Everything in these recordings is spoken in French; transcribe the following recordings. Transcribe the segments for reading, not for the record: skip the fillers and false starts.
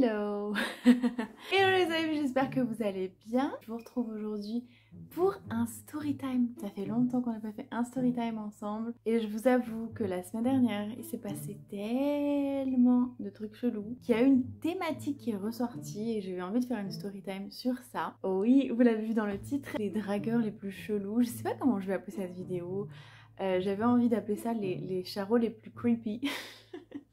Hello. Hello les amis, j'espère que vous allez bien. Je vous retrouve aujourd'hui pour un story time. Ça fait longtemps qu'on n'a pas fait un story time ensemble. Et je vous avoue que la semaine dernière, il s'est passé tellement de trucs chelous qu'il y a eu une thématique qui est ressortie et j'ai eu envie de faire une story time sur ça. Oh oui, vous l'avez vu dans le titre, les dragueurs les plus chelous. Je sais pas comment je vais appeler cette vidéo. J'avais envie d'appeler ça les charros les plus creepy.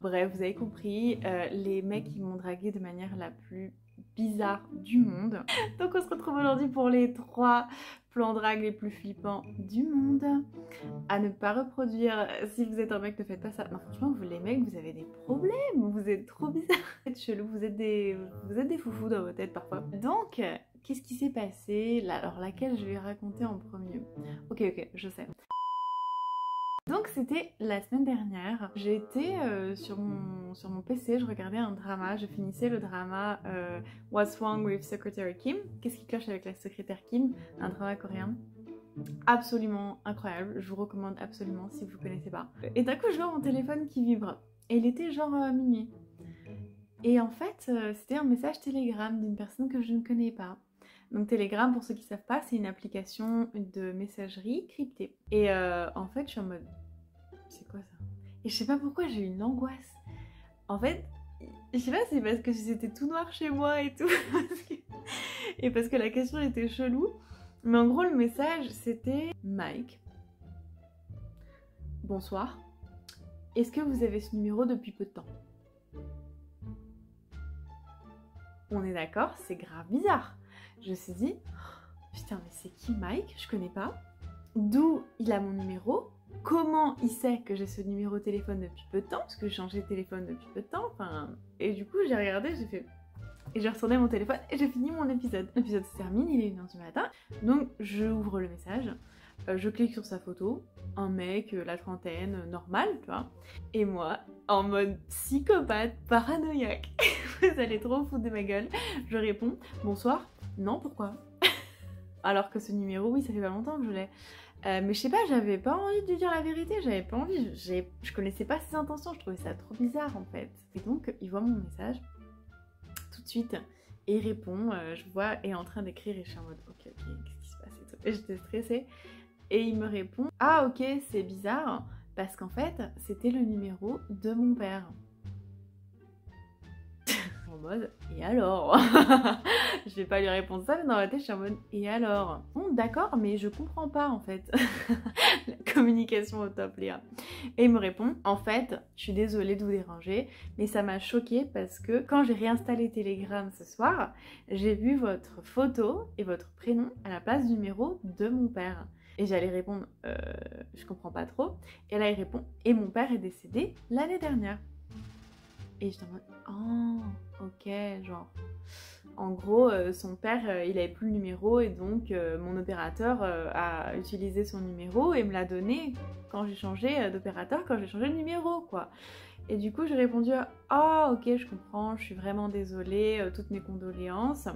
Bref, vous avez compris, les mecs qui m'ont dragué de manière la plus bizarre du monde. Donc on se retrouve aujourd'hui pour les 3 plans drague les plus flippants du monde. À ne pas reproduire, si vous êtes un mec, ne faites pas ça. Non franchement, vous les mecs, vous avez des problèmes, vous êtes trop bizarres. Vous êtes chelou, vous êtes des foufous dans votre tête parfois. Donc, qu'est-ce qui s'est passé? Alors laquelle je vais raconter en premier? Ok, je sais. Donc c'était la semaine dernière, j'étais sur mon PC, je regardais un drama, je finissais le drama What's Wrong with Secretary Kim? Qu'est-ce qui cloche avec la secrétaire Kim? Un drama coréen. Absolument incroyable, je vous recommande absolument si vous ne connaissez pas. Et d'un coup je vois mon téléphone qui vibre, et il était genre minuit. Et en fait c'était un message Telegram d'une personne que je ne connais pas. Donc Telegram, pour ceux qui ne savent pas, c'est une application de messagerie cryptée. Et en fait, je suis en mode, c'est quoi ça? Et je sais pas pourquoi j'ai eu une angoisse. En fait, je sais pas si c'est parce que c'était tout noir chez moi et tout. Et parce que la question était chelou. Mais en gros, le message, c'était Mike. Bonsoir. Est-ce que vous avez ce numéro depuis peu de temps? On est d'accord, c'est grave bizarre. Je me suis dit, oh, putain mais c'est qui Mike? Je connais pas. D'où il a mon numéro? Comment il sait que j'ai ce numéro de téléphone depuis peu de temps? Parce que j'ai changé de téléphone depuis peu de temps. Enfin, et du coup j'ai regardé, j'ai fait... Et j'ai retourné mon téléphone et j'ai fini mon épisode. L'épisode se termine, il est 1h du matin. Donc j'ouvre le message, je clique sur sa photo. Un mec, la trentaine, normal, tu vois. Et moi, en mode psychopathe, paranoïaque. Vous allez trop foutre de ma gueule. Je réponds, bonsoir. Non, pourquoi? Alors que ce numéro, oui, ça fait pas longtemps que je l'ai. Mais je sais pas, j'avais pas envie de lui dire la vérité, j'avais pas envie, je connaissais pas ses intentions, je trouvais ça trop bizarre en fait. Et donc, il voit mon message, tout de suite, et il répond, je vois, est en train d'écrire et je suis en mode, ok, qu'est-ce qui se passe et tout. Et j'étais stressée, et il me répond, ah ok, c'est bizarre, parce qu'en fait, c'était le numéro de mon père. En mode, et alors? Je vais pas lui répondre ça, mais dans la tête je suis en mode, et alors? Bon d'accord, mais je comprends pas en fait. La communication au top Léa. Et il me répond, en fait, je suis désolée de vous déranger, mais ça m'a choquée parce que quand j'ai réinstallé Telegram ce soir, j'ai vu votre photo et votre prénom à la place du numéro de mon père. Et j'allais répondre, je comprends pas trop. Et là il répond, et mon père est décédé l'année dernière. Et j'étais en mode, oh, ok, genre, en gros, son père, il avait plus le numéro et donc mon opérateur a utilisé son numéro et me l'a donné quand j'ai changé d'opérateur, quand j'ai changé de numéro, quoi. Et du coup, j'ai répondu, ah, ok, je comprends, je suis vraiment désolée, toutes mes condoléances.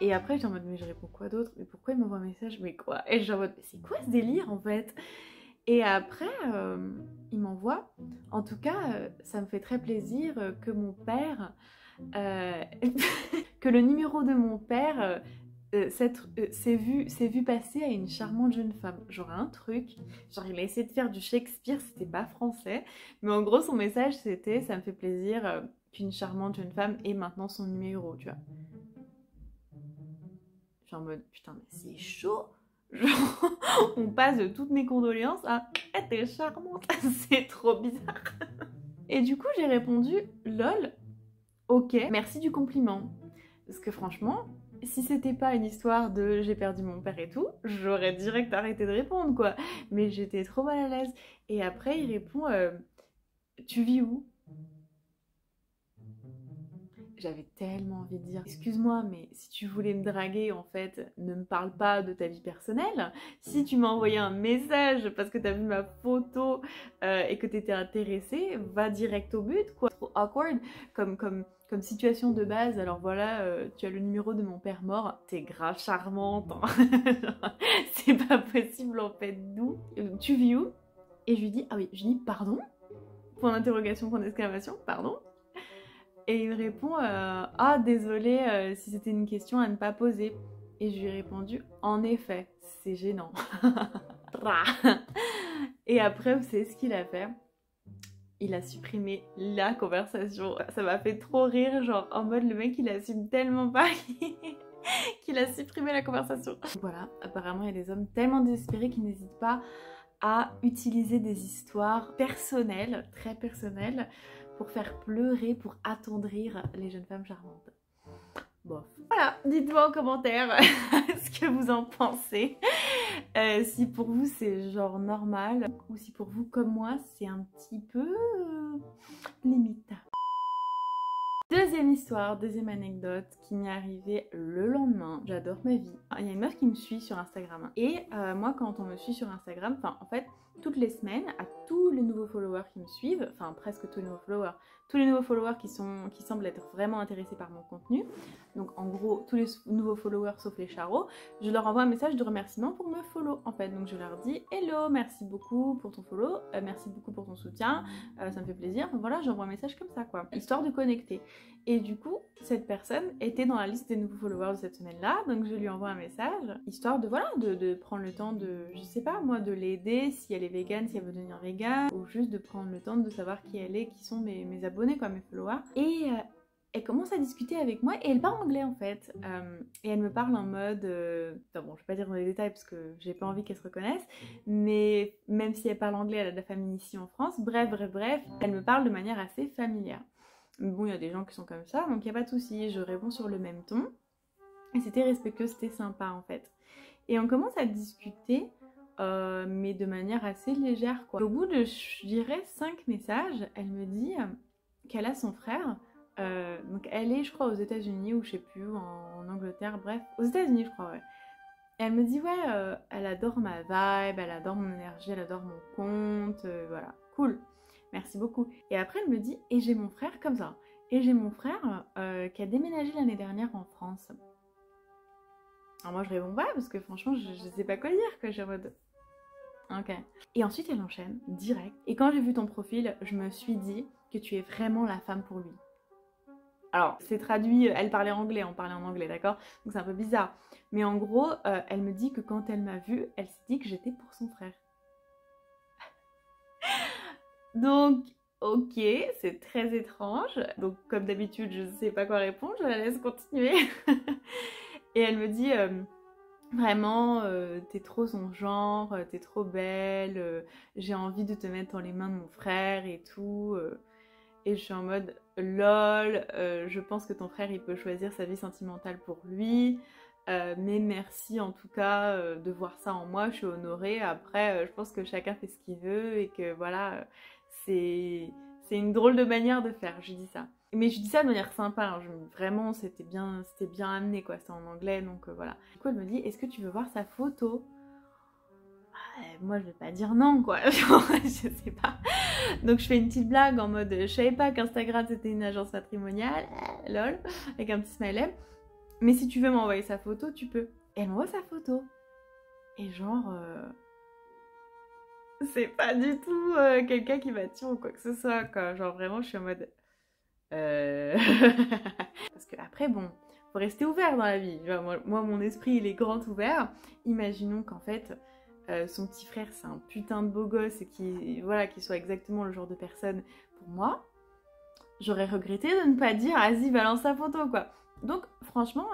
Et après, j'étais en mode, mais je réponds quoi d'autre? Mais pourquoi il m'envoie un message? Mais quoi? Et j'étais en mode, mais c'est quoi ce délire, en fait? Et après, il m'envoie, en tout cas, ça me fait très plaisir que mon père, que le numéro de mon père s'est vu passer à une charmante jeune femme. Genre un truc, genre il a essayé de faire du Shakespeare, c'était pas français, mais en gros son message c'était, ça me fait plaisir qu'une charmante jeune femme ait maintenant son numéro, tu vois. Je suis en mode, putain mais c'est chaud. Genre, on passe de toutes mes condoléances à hey, t'es charmante, c'est trop bizarre. Et du coup, j'ai répondu lol, ok, merci du compliment. Parce que franchement, si c'était pas une histoire de j'ai perdu mon père et tout, j'aurais direct arrêté de répondre quoi. Mais j'étais trop mal à l'aise. Et après, il répond tu vis où? J'avais tellement envie de dire, excuse-moi, mais si tu voulais me draguer, en fait, ne me parle pas de ta vie personnelle. Si tu m'as envoyé un message parce que t'as vu ma photo et que t'étais intéressée, va direct au but, quoi. Trop awkward, comme situation de base. Alors voilà, tu as le numéro de mon père mort, t'es grave charmante. Hein. C'est pas possible, en fait, d'où? Tu vis où? Et je lui dis, ah oui, je lui dis, pardon? Point d'interrogation, point d'exclamation, pardon? Et il me répond ah désolé si c'était une question à ne pas poser. Et je lui ai répondu en effet, c'est gênant. Et après, vous savez ce qu'il a fait? Il a supprimé la conversation. Ça m'a fait trop rire, genre en mode le mec il assume tellement pas qu'il a supprimé la conversation. Voilà, apparemment il y a des hommes tellement désespérés qui n'hésitent pas à utiliser des histoires personnelles, très personnelles, pour faire pleurer, pour attendrir les jeunes femmes charmantes. Bon, voilà, dites-moi en commentaire ce que vous en pensez. Si pour vous c'est genre normal ou si pour vous comme moi c'est un petit peu limite. Deuxième histoire, deuxième anecdote qui m'est arrivée le lendemain. J'adore ma vie. Il y a une meuf qui me suit sur Instagram. Et moi quand on me suit sur Instagram, enfin en fait toutes les semaines à tous les nouveaux followers qui me suivent, enfin presque tous les nouveaux followers qui semblent être vraiment intéressés par mon contenu, donc en gros tous les nouveaux followers sauf les charros, je leur envoie un message de remerciement pour me follow en fait. Donc je leur dis hello, merci beaucoup pour ton follow, merci beaucoup pour ton soutien, ça me fait plaisir. Voilà, j'envoie un message comme ça quoi, histoire de connecter. Et du coup, cette personne était dans la liste des nouveaux followers de cette semaine-là, donc je lui envoie un message, histoire de voilà, de prendre le temps de, je sais pas moi, de l'aider si elle est végane, si elle veut devenir végane, ou juste de prendre le temps de savoir qui elle est, qui sont mes abonnés quoi, mes followers. Et elle commence à discuter avec moi et elle parle anglais en fait. Et elle me parle en mode, enfin bon, je vais pas dire dans les détails parce que j'ai pas envie qu'elle se reconnaisse, mais même si elle parle anglais, elle a de la famille ici en France. Bref, elle me parle de manière assez familière. Mais bon, il y a des gens qui sont comme ça, donc il n'y a pas de souci, je réponds sur le même ton. Et c'était respectueux, c'était sympa en fait. Et on commence à discuter, mais de manière assez légère quoi. Au bout de, je dirais, 5 messages, elle me dit qu'elle a son frère. Donc elle est, je crois, aux États-Unis ou je sais plus, en Angleterre, bref, aux États-Unis je crois, ouais. Et elle me dit ouais, elle adore ma vibe, elle adore mon énergie, elle adore mon compte, voilà, cool. Merci beaucoup. Et après, elle me dit, et j'ai mon frère comme ça. Et j'ai mon frère qui a déménagé l'année dernière en France. Alors moi, je réponds pas parce que franchement, je sais pas quoi dire, quoi. J'ai en mode... Ok. Et ensuite, elle enchaîne, direct. Et quand j'ai vu ton profil, je me suis dit que tu es vraiment la femme pour lui. Alors, c'est traduit, elle parlait anglais, on parlait en anglais, d'accord? Donc c'est un peu bizarre. Mais en gros, elle me dit que quand elle m'a vue, elle s'est dit que j'étais pour son frère. Donc, ok, c'est très étrange. Donc, comme d'habitude, je ne sais pas quoi répondre, je la laisse continuer. Et elle me dit, vraiment, t'es trop son genre, t'es trop belle, j'ai envie de te mettre dans les mains de mon frère et tout. Et je suis en mode, lol, je pense que ton frère, il peut choisir sa vie sentimentale pour lui. Mais merci en tout cas de voir ça en moi, je suis honorée. Après, je pense que chacun fait ce qu'il veut et que voilà, c'est une drôle de manière de faire, je dis ça. Mais je dis ça de manière sympa, hein, vraiment c'était bien amené quoi, c'est en anglais donc voilà. Du coup elle me dit, est-ce que tu veux voir sa photo? Moi je vais pas dire non quoi, genre, je sais pas. Donc je fais une petite blague en mode, je savais pas qu'Instagram c'était une agence matrimoniale, lol, avec un petit smiley. Mais si tu veux m'envoyer sa photo, tu peux. Et elle m'envoie sa photo. Et genre... c'est pas du tout quelqu'un qui m'attire ou quoi que ce soit, quoi. Genre vraiment, je suis en mode... Parce que après, bon, faut rester ouvert dans la vie. Moi, mon esprit, il est grand ouvert. Imaginons qu'en fait, son petit frère, c'est un putain de beau gosse et qu'il soit exactement le genre de personne pour moi. J'aurais regretté de ne pas dire, vas-y, balance sa photo, quoi. Donc, franchement,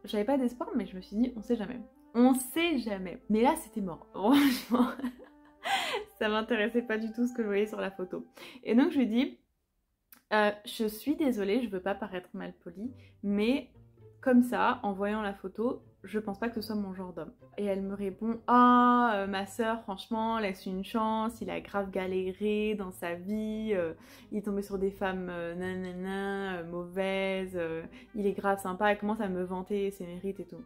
j'avais pas d'espoir, mais je me suis dit, on sait jamais. On sait jamais. Mais là, c'était mort. Franchement, ça m'intéressait pas du tout ce que je voyais sur la photo. Et donc, je lui dis, je suis désolée, je veux pas paraître mal polie, mais comme ça, en voyant la photo, je pense pas que ce soit mon genre d'homme. Et elle me répond, ah, ma soeur, franchement, laisse une chance, il a grave galéré dans sa vie, il est tombé sur des femmes nanana, mauvaises, il est grave sympa, elle commence à me vanter ses mérites et tout.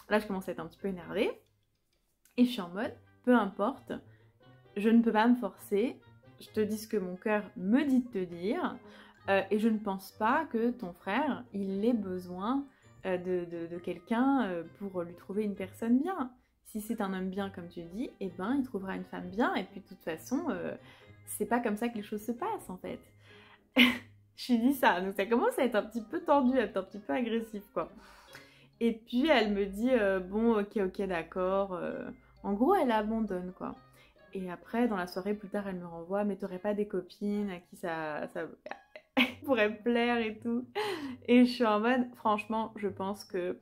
Là, je commence à être un petit peu énervée, et je suis en mode, peu importe, je ne peux pas me forcer, je te dis ce que mon cœur me dit de te dire, et je ne pense pas que ton frère, il ait besoin de quelqu'un pour lui trouver une personne bien. Si c'est un homme bien comme tu dis, eh ben il trouvera une femme bien et puis de toute façon c'est pas comme ça que les choses se passent en fait. Je lui dis ça, donc ça commence à être un petit peu tendu, à être un petit peu agressif quoi. Et puis elle me dit bon ok d'accord, en gros elle abandonne quoi. Et après dans la soirée plus tard elle me renvoie mais t'aurais pas des copines à qui ça pourrait plaire et tout. Et je suis en mode franchement je pense que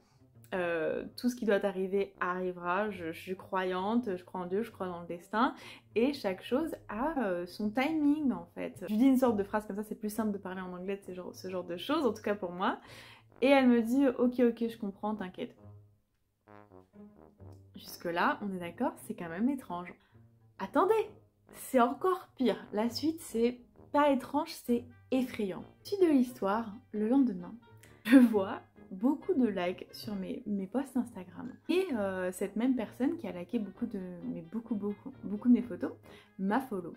tout ce qui doit arriver arrivera, je suis croyante, je crois en Dieu, je crois dans le destin et chaque chose a son timing en fait. Je lui dis une sorte de phrase comme ça, c'est plus simple de parler en anglais de ce genre de choses, en tout cas pour moi. Et elle me dit ok je comprends, t'inquiète. Jusque là on est d'accord, c'est quand même étrange. Attendez, c'est encore pire, la suite c'est pas étrange, c'est effrayant. Suite de l'histoire, le lendemain, je vois beaucoup de likes sur mes posts Instagram. Et cette même personne qui a liké beaucoup de mes photos m'a follow.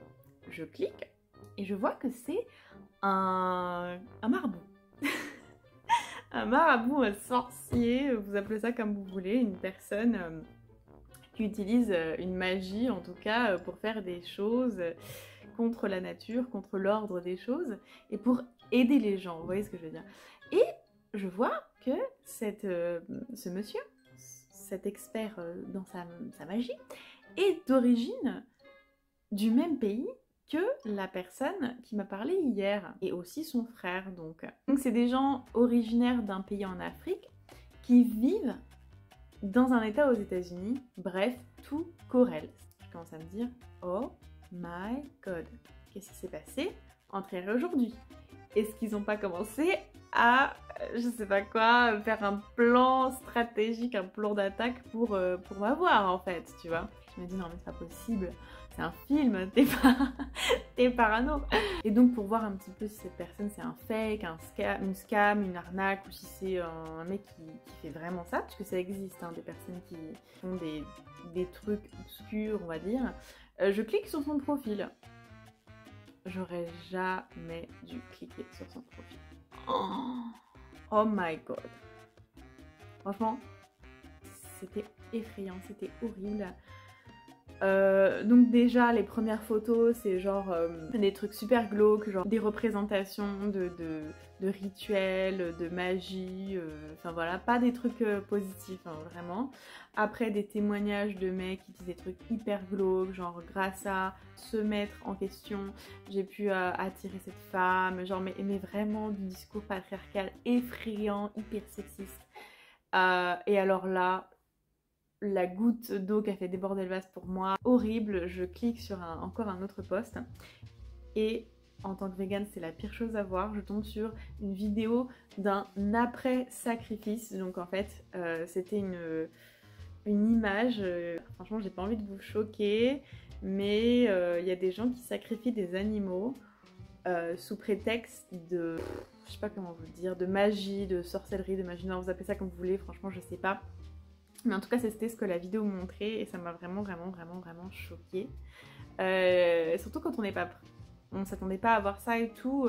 Je clique et je vois que c'est un marabout. Un marabout, un sorcier, vous appelez ça comme vous voulez, une personne qui utilise une magie en tout cas pour faire des choses contre la nature, contre l'ordre des choses et pour aider les gens, vous voyez ce que je veux dire. Et je vois que ce monsieur, cet expert dans sa magie, est d'origine du même pays que la personne qui m'a parlé hier, et aussi son frère donc. Donc c'est des gens originaires d'un pays en Afrique qui vivent dans un état aux États-Unis, bref, tout corrèle. Je commence à me dire, oh my god, qu'est-ce qui s'est passé entre hier et aujourd'hui? Est-ce qu'ils n'ont pas commencé à, je sais pas quoi, faire un plan stratégique, un plan d'attaque pour m'avoir en fait, tu vois? Je me dis non mais c'est pas possible, c'est un film, t'es parano. Et donc pour voir un petit peu si cette personne c'est un fake, une scam, une arnaque ou si c'est un mec qui fait vraiment ça, parce que ça existe, hein, des personnes qui font des trucs obscurs on va dire, je clique sur son profil. J'aurais jamais dû cliquer sur son profil. Oh my god. Franchement, c'était effrayant, c'était horrible. Donc déjà, les premières photos, c'est genre des trucs super glauques, genre des représentations de rituels, de magie, enfin voilà, pas des trucs positifs, hein, vraiment. Après, des témoignages de mecs qui disent des trucs hyper glauques, genre grâce à se mettre en question, j'ai pu attirer cette femme, genre mais vraiment du discours patriarcal effrayant, hyper sexiste. Et alors là, la goutte d'eau qui a fait déborder le vase pour moi, horrible. Je clique sur encore un autre post et en tant que végane c'est la pire chose à voir. Je tombe sur une vidéo d'un après sacrifice, donc en fait c'était une image, franchement j'ai pas envie de vous choquer, mais il y a des gens qui sacrifient des animaux sous prétexte de, je sais pas comment vous le dire, de magie, de sorcellerie, de magie, non vous appelez ça comme vous voulez, franchement je sais pas. Mais en tout cas, c'était ce que la vidéo montrait et ça m'a vraiment choquée. Surtout quand on s'attendait pas à voir ça et tout.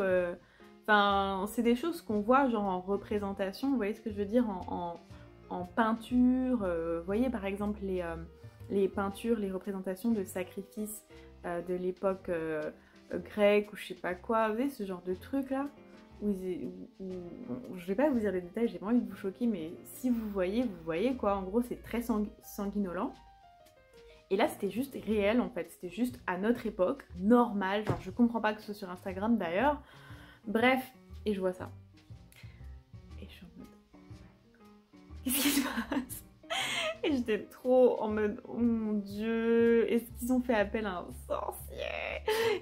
Enfin, c'est des choses qu'on voit genre en représentation, vous voyez ce que je veux dire, en peinture. Vous voyez par exemple les peintures, les représentations de sacrifices de l'époque grecque ou je sais pas quoi. Vous voyez ce genre de truc là je vais pas vous dire les détails, j'ai pas envie de vous choquer, mais si vous voyez quoi, en gros c'est très sanguinolent. Et là c'était juste réel en fait, c'était juste à notre époque, normal, genre je comprends pas que ce soit sur Instagram d'ailleurs. Bref, et je vois ça. Et je suis en mode, qu'est-ce qui se passe? Et j'étais trop en mode, oh mon dieu, est-ce qu'ils ont fait appel à un sorcier?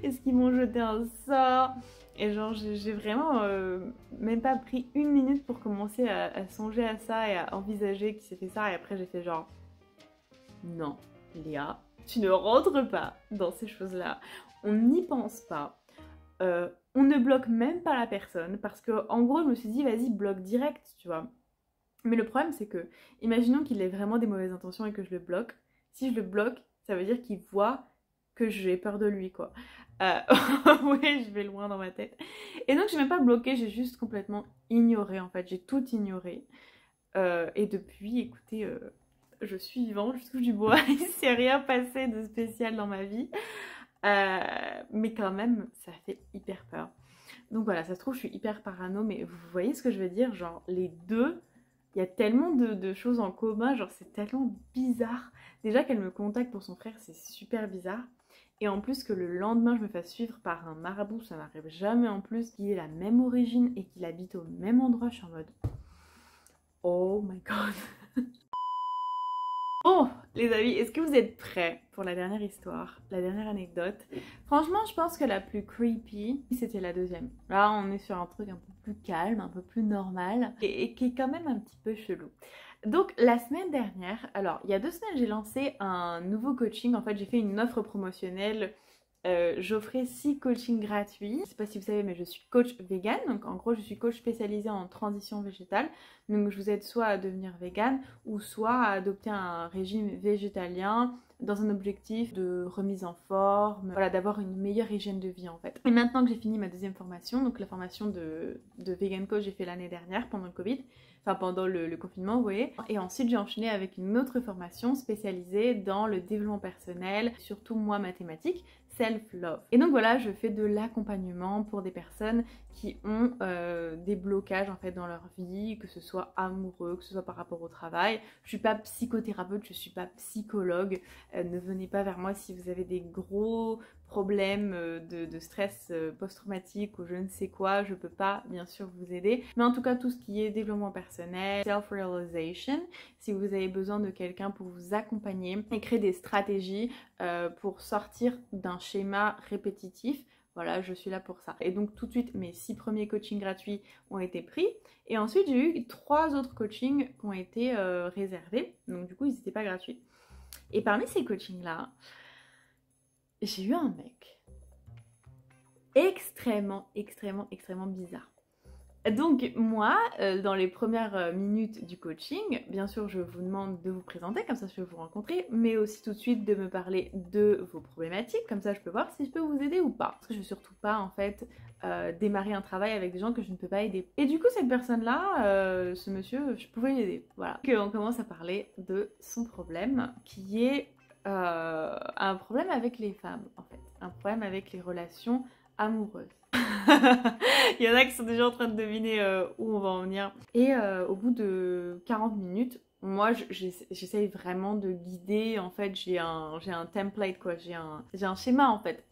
Est-ce qu'ils m'ont jeté un sort? Et genre j'ai vraiment même pas pris une minute pour commencer à songer à ça et à envisager qu'il s'est fait ça. Et après j'ai fait genre, non Léa, tu ne rentres pas dans ces choses-là. On n'y pense pas. On ne bloque même pas la personne parce que en gros je me suis dit vas-y bloque direct, tu vois. Mais le problème c'est que, imaginons qu'il ait vraiment des mauvaises intentions et que je le bloque. Si je le bloque, ça veut dire qu'il voit que j'ai peur de lui quoi. Oui, je vais loin dans ma tête. Et donc, je n'ai même pas bloqué, j'ai juste complètement ignoré en fait. J'ai tout ignoré. Et depuis, écoutez, je suis vivante, je touche du bois. Il ne s'est rien passé de spécial dans ma vie. Mais quand même, ça fait hyper peur. Donc voilà, ça se trouve je suis hyper parano, mais vous voyez ce que je veux dire, genre les deux, il y a tellement de choses en commun, genre c'est tellement bizarre. Déjà qu'elle me contacte pour son frère, c'est super bizarre. Et en plus que le lendemain je me fasse suivre par un marabout, ça n'arrive jamais en plus, qui ait la même origine et qu'il habite au même endroit, je suis en mode oh my god. Bon, les amis, est-ce que vous êtes prêts pour la dernière histoire, la dernière anecdote? Franchement, je pense que la plus creepy, c'était la deuxième. Là, on est sur un truc un peu plus calme, un peu plus normal, et qui est quand même un petit peu chelou. Donc, la semaine dernière, alors, il y a 2 semaines, j'ai lancé un nouveau coaching. En fait, j'ai fait une offre promotionnelle. J'offrais 6 coachings gratuits. Je sais pas si vous savez, mais je suis coach vegan. Donc en gros, je suis coach spécialisée en transition végétale. Donc je vous aide soit à devenir vegan ou soit à adopter un régime végétalien dans un objectif de remise en forme, voilà, d'avoir une meilleure hygiène de vie en fait. Et maintenant que j'ai fini ma deuxième formation, donc la formation de vegan coach, j'ai fait l'année dernière pendant le Covid, enfin pendant le confinement, vous voyez. Et ensuite j'ai enchaîné avec une autre formation spécialisée dans le développement personnel, surtout moi mathématiques, self-love. Et donc voilà, je fais de l'accompagnement pour des personnes qui ont des blocages en fait dans leur vie, que ce soit amoureux, que ce soit par rapport au travail. Je suis pas psychothérapeute, je suis pas psychologue. Ne venez pas vers moi si vous avez des gros problèmes de stress post-traumatique ou je ne sais quoi, je peux pas bien sûr vous aider. Mais en tout cas, tout ce qui est développement personnel, self-realization, si vous avez besoin de quelqu'un pour vous accompagner et créer des stratégies pour sortir d'un schéma répétitif, voilà, je suis là pour ça. Et donc tout de suite, mes 6 premiers coachings gratuits ont été pris. Et ensuite, j'ai eu 3 autres coachings qui ont été réservés. Donc du coup, ils n'étaient pas gratuits. Et parmi ces coachings-là, j'ai eu un mec extrêmement bizarre. Donc moi, dans les premières minutes du coaching, bien sûr je vous demande de vous présenter, comme ça je peux vous rencontrer, mais aussi tout de suite de me parler de vos problématiques, comme ça je peux voir si je peux vous aider ou pas. Parce que je ne veux surtout pas en fait démarrer un travail avec des gens que je ne peux pas aider. Et du coup cette personne-là, ce monsieur, je pouvais l'aider. Voilà. On commence à parler de son problème, qui est un problème avec les femmes en fait, un problème avec les relations amoureuses. Il y en a qui sont déjà en train de deviner où on va en venir. Et au bout de 40 minutes, moi j'essaye vraiment de guider. En fait, j'ai un template, quoi. J'ai un schéma en fait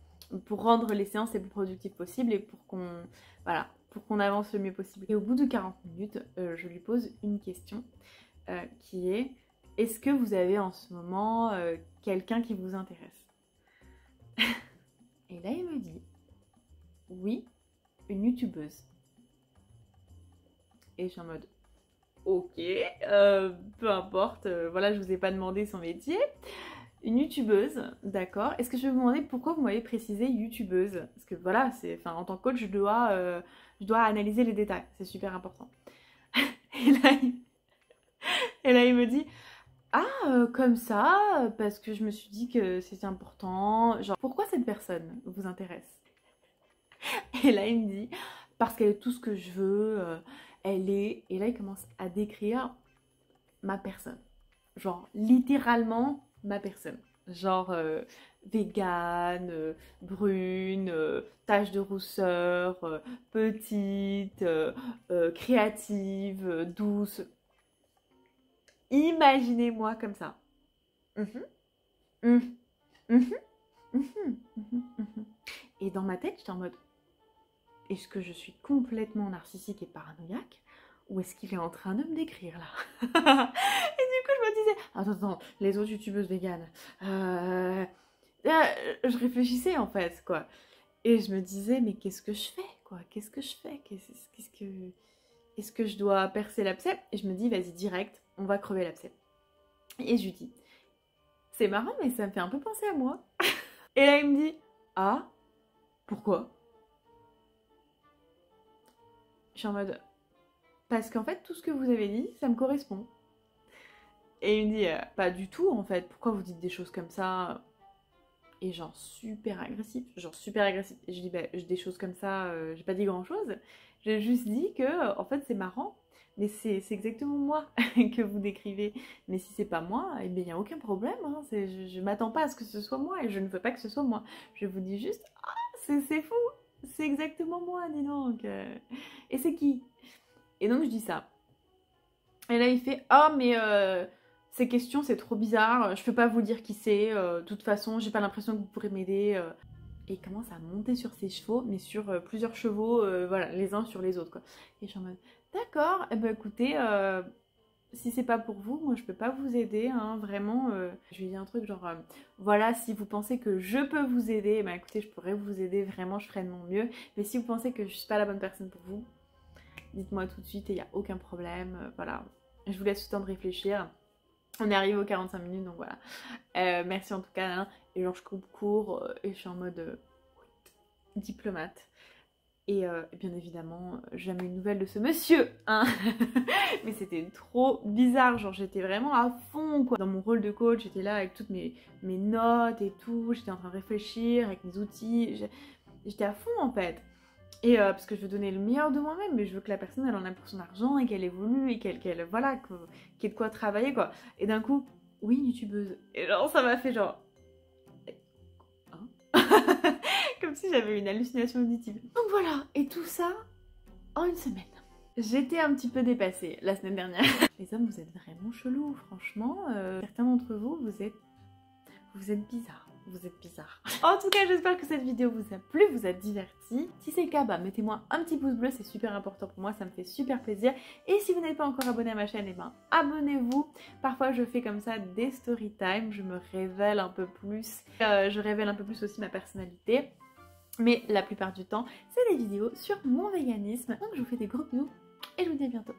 pour rendre les séances les plus productives possibles et pour qu'on avance le mieux possible. Et au bout de 40 minutes, je lui pose une question qui est: est-ce que vous avez en ce moment quelqu'un qui vous intéresse? Et là il me dit: oui, une youtubeuse. Et je suis en mode ok, peu importe, voilà, je vous ai pas demandé son métier. Une youtubeuse, d'accord. Est-ce que je vais vous demander pourquoi vous m'avez précisé youtubeuse? Parce que voilà, en tant que coach, je dois analyser les détails, c'est super important. Et là, il me dit: ah, comme ça, parce que je me suis dit que c'était important. Genre, pourquoi cette personne vous intéresse? Et là, il me dit: parce qu'elle est tout ce que je veux, elle est... Et là, il commence à décrire ma personne. Genre, littéralement, ma personne. Genre, végane, brune, tache de rousseur, petite, créative, douce. Imaginez-moi comme ça. Et dans ma tête, j'étais en mode: est-ce que je suis complètement narcissique et paranoïaque ou est-ce qu'il est en train de me décrire là? Et du coup je me disais: attends, les autres youtubeuses véganes, je réfléchissais en fait quoi. Et je me disais: mais qu'est-ce que je fais quoi? Qu'est-ce que je fais? Est-ce que je dois percer l'abcès? Et je me dis: vas-y direct, on va crever l'abcès. Et je lui dis: c'est marrant mais ça me fait un peu penser à moi. Et là il me dit: ah, pourquoi? Je suis en mode: parce qu'en fait tout ce que vous avez dit ça me correspond. Et il me dit: pas du tout en fait, pourquoi vous dites des choses comme ça? Et genre super agressif. Et je dis: bah, des choses comme ça, j'ai pas dit grand chose, j'ai juste dit que en fait c'est marrant, mais c'est exactement moi que vous décrivez. Mais si c'est pas moi, eh bien il n'y a aucun problème, hein. Je m'attends pas à ce que ce soit moi et je ne veux pas que ce soit moi. Je vous dis juste: ah, c'est fou. c'est exactement moi, dis donc. Et c'est qui? Et donc je dis ça. Et là il fait ah mais ces questions c'est trop bizarre, je peux pas vous dire qui c'est, de toute façon j'ai pas l'impression que vous pourrez m'aider. Et il commence à monter sur ses chevaux, mais sur plusieurs chevaux, voilà, les uns sur les autres quoi. Et je suis en mode d'accord, eh ben écoutez, si c'est pas pour vous, moi je peux pas vous aider, hein, vraiment. Je lui dis un truc genre, voilà, si vous pensez que je peux vous aider, ben écoutez, je pourrais vous aider, vraiment, je ferai de mon mieux. Mais si vous pensez que je suis pas la bonne personne pour vous, dites-moi tout de suite et il n'y a aucun problème. Voilà, je vous laisse le temps de réfléchir. On est arrivé aux 45 minutes, donc voilà. Merci en tout cas. Hein. Et genre, je coupe court et je suis en mode diplomate. Et bien évidemment, jamais une nouvelle de ce monsieur, hein. Mais c'était trop bizarre, genre j'étais vraiment à fond quoi. Dans mon rôle de coach, j'étais là avec toutes mes notes et tout, j'étais en train de réfléchir avec mes outils, j'étais à fond en fait. Et parce que je veux donner le meilleur de moi-même, mais je veux que la personne elle en a pour son argent et qu'elle évolue et qu'elle voilà, qu'il y ait de quoi travailler quoi. Et d'un coup, oui, youtubeuse. Et genre ça m'a fait genre... Hein. Comme si j'avais une hallucination auditive. Donc voilà, et tout ça en une semaine. J'étais un petit peu dépassée la semaine dernière. Les hommes, vous êtes vraiment chelous, franchement. Certains d'entre vous, vous êtes bizarres. Vous êtes bizarres. En tout cas, j'espère que cette vidéo vous a plu, vous a diverti. Si c'est le cas, bah, mettez-moi un petit pouce bleu, c'est super important pour moi, ça me fait super plaisir. Et si vous n'êtes pas encore abonné à ma chaîne, eh ben, abonnez-vous. Parfois, je fais comme ça des story time, je me révèle un peu plus. Je révèle un peu plus aussi ma personnalité. Mais la plupart du temps, c'est des vidéos sur mon véganisme. Donc, je vous fais des gros bisous et je vous dis à bientôt.